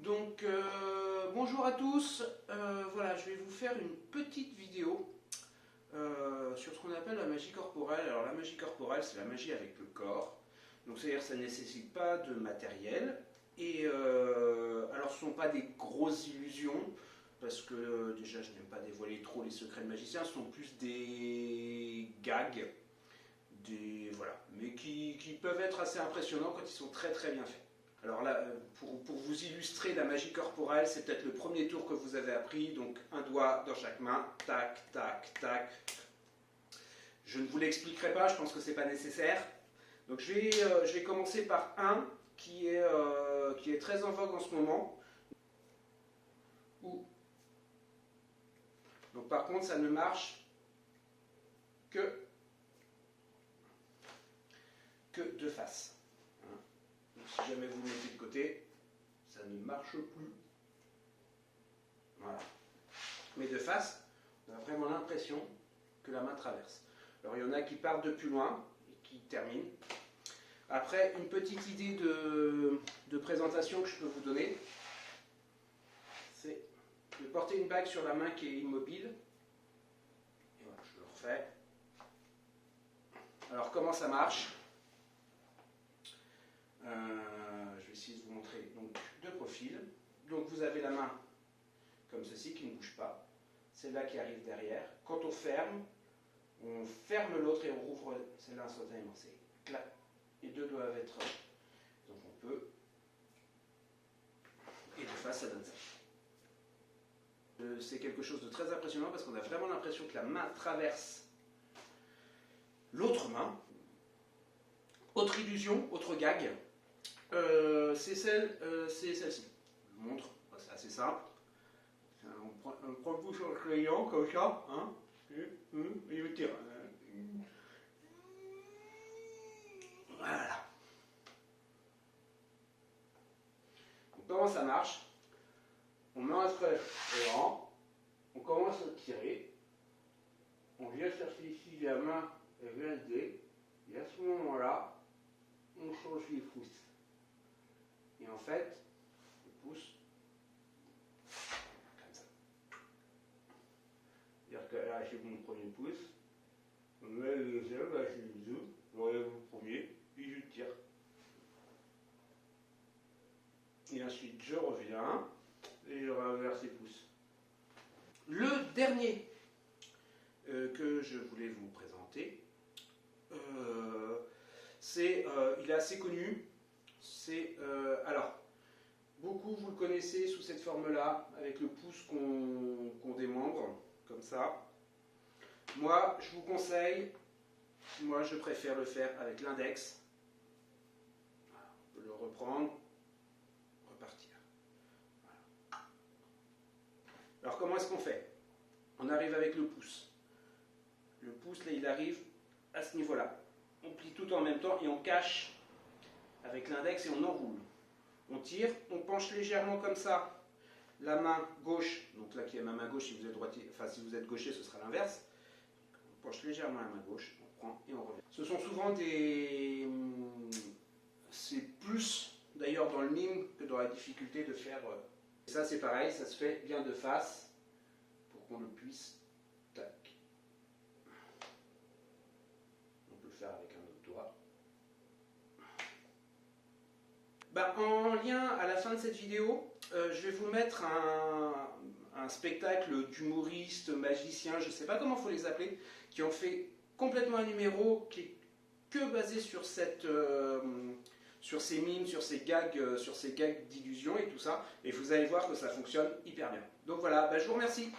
Donc bonjour à tous, voilà, je vais vous faire une petite vidéo sur ce qu'on appelle la magie corporelle. Alors la magie corporelle, c'est la magie avec le corps, donc c'est-à-dire que ça ne nécessite pas de matériel, et alors ce ne sont pas des grosses illusions, parce que déjà je n'aime pas dévoiler trop les secrets de magiciens, ce sont plus des gags, voilà, mais qui peuvent être assez impressionnants quand ils sont très très bien faits. Alors là, pour vous illustrer la magie corporelle, c'est peut-être le premier tour que vous avez appris, donc un doigt dans chaque main, tac, tac, tac. Je ne vous l'expliquerai pas, je pense que ce n'est pas nécessaire. Donc je vais commencer par un qui est très en vogue en ce moment. Donc par contre, ça ne marche que de face. Donc, si jamais vous le mettez de côté, ça ne marche plus. Voilà. Mais de face, on a vraiment l'impression que la main traverse. Alors il y en a qui partent de plus loin et qui terminent. Après, une petite idée de présentation que je peux vous donner, c'est de porter une bague sur la main qui est immobile. Et voilà, je le refais. Alors comment ça marche ? Je vais essayer de vous montrer donc de profil. Donc vous avez la main comme ceci qui ne bouge pas, celle-là qui arrive derrière. Quand on ferme l'autre et on rouvre celle-là instantanément. C'est clac. Les deux doivent être. Donc on peut. Et de face, ça donne ça. C'est quelque chose de très impressionnant parce qu'on a vraiment l'impression que la main traverse l'autre main. Autre illusion, autre gag. C'est celle-ci. Je vous montre, c'est assez simple. On prend le bout sur le crayon comme ça, hein, et je tire. Voilà. Donc, comment ça marche? On met un trait devant, on commence à tirer, on vient chercher ici la main et vient le dé, et à ce moment-là, on change les pouces. Et en fait, le pouce, comme ça. C'est-à-dire que là, c'est mon premier pouce, on met le deuxième, là c'est le deux, j'enlève le premier, puis je tire. Et ensuite, je reviens, et je renverse les pouces. Le dernier que je voulais vous présenter, il est assez connu. Alors, beaucoup vous le connaissez sous cette forme-là, avec le pouce qu'on démembre, comme ça. Moi, je vous conseille, je préfère le faire avec l'index. On peut le reprendre, repartir. Voilà. Alors, comment est-ce qu'on fait? On arrive avec le pouce. Le pouce, là, il arrive à ce niveau-là. On plie tout en même temps et on cache avec l'index et on enroule. On tire, on penche légèrement comme ça la main gauche, donc là qui est ma main gauche, si vous êtes droitier, enfin si vous êtes gaucher ce sera l'inverse. On penche légèrement la main gauche, on prend et on revient. Ce sont souvent c'est plus d'ailleurs dans le mime que dans la difficulté de faire. Et ça c'est pareil, ça se fait bien de face pour qu'on le puisse. Tac. On peut le faire avec un autre doigt. En lien à la fin de cette vidéo, je vais vous mettre un spectacle d'humoristes, magiciens, je ne sais pas comment il faut les appeler, qui ont fait complètement un numéro qui est que basé sur ces mimes, sur ces gags d'illusion et tout ça. Et vous allez voir que ça fonctionne hyper bien. Donc voilà, je vous remercie.